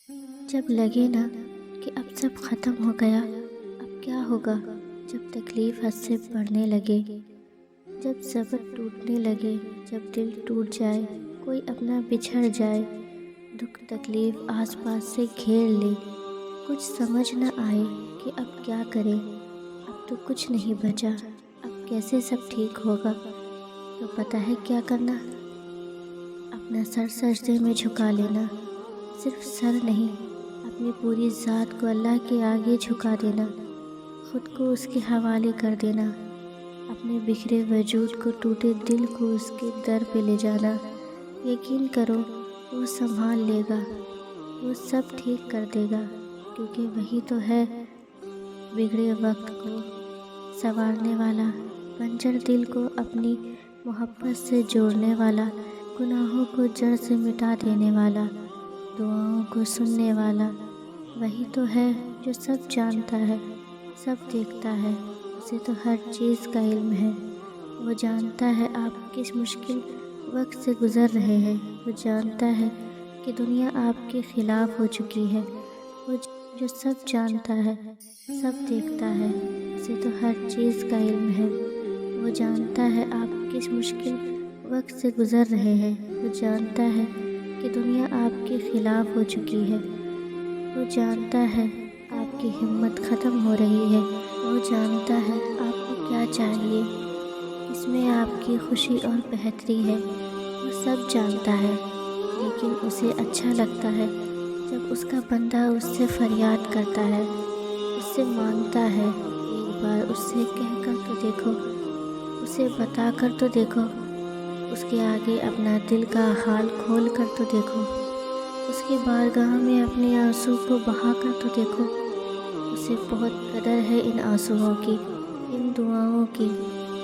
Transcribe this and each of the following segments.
جب لگے نا کہ اب سب ختم ہو گیا، اب کیا ہوگا؟ جب تکلیف حد سے بڑھنے لگے، جب صبر ٹوٹنے لگے، جب دل ٹوٹ جائے، کوئی اپنا بچھڑ جائے، دکھ تکلیف آس پاس سے گھیر لے، کچھ سمجھ نہ آئے کہ اب کیا کرے، اب تو کچھ نہیں بچا، اب کیسے سب ٹھیک ہوگا؟ تو پتہ ہے کیا کرنا؟ اپنا سر سجدے میں جھکا لینا، صرف سر نہیں، اپنی پوری ذات کو اللہ کے آگے جھکا دینا، خود کو اس کے حوالے کر دینا، اپنے بکھرے وجود کو، ٹوٹے دل کو اس کے در پہ لے جانا۔ یقین کرو وہ سنبھال لے گا، وہ سب ٹھیک کر دے گا، کیونکہ وہی تو ہے بگڑے وقت کو سنوارنے والا، بنجر دل کو اپنی محبت سے جوڑنے والا، گناہوں کو جڑ سے مٹا دینے والا، دعاؤں کو سننے والا۔ وہی تو ہے جو سب جانتا ہے، سب دیکھتا ہے، اسے تو ہر چیز کا علم ہے۔ وہ جانتا ہے آپ کس مشکل وقت سے گزر رہے ہیں، وہ جانتا ہے کہ دنیا آپ کے خلاف ہو چکی ہے۔ وہ جو سب جانتا ہے، سب دیکھتا ہے، اسے تو ہر چیز کا علم ہے۔ وہ جانتا ہے آپ کس مشکل وقت سے گزر رہے ہیں، وہ جانتا ہے کہ دنیا آپ کے خلاف ہو چکی ہے۔ وہ جانتا ہے آپ کی ہمت ختم ہو رہی ہے، وہ جانتا ہے آپ کو کیا چاہیے، اس میں آپ کی خوشی اور بہتری ہے۔ وہ سب جانتا ہے، لیکن اسے اچھا لگتا ہے جب اس کا بندہ اس سے فریاد کرتا ہے، اس سے مانگتا ہے۔ ایک بار اس سے کہہ کر تو دیکھو، اسے بتا کر تو دیکھو، اس کے آگے اپنا دل کا حال کھول کر تو دیکھو، اس کی بارگاہ میں اپنے آنسو کو بہا کر تو دیکھو۔ اسے بہت قدر ہے ان آنسوؤں کی، ان دعاؤں کی۔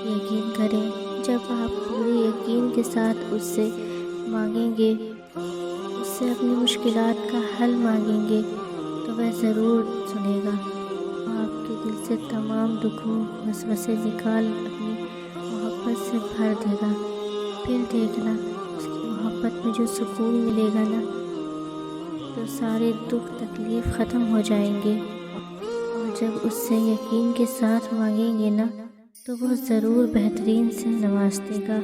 یقین کریں، جب آپ پورے یقین کے ساتھ اس سے مانگیں گے، اس سے اپنی مشکلات کا حل مانگیں گے، تو وہ ضرور سنے گا۔ وہ آپ کے دل سے تمام دکھوں وسوسے نکال اپنی محبت سے بھر دے گا۔ پھر دیکھنا، اس کی محبت میں جو سکون ملے گا نا، تو سارے دکھ تکلیف ختم ہو جائیں گے۔ اور جب اس سے یقین کے ساتھ مانگیں گے نا، تو وہ ضرور بہترین سے نواز دے گا۔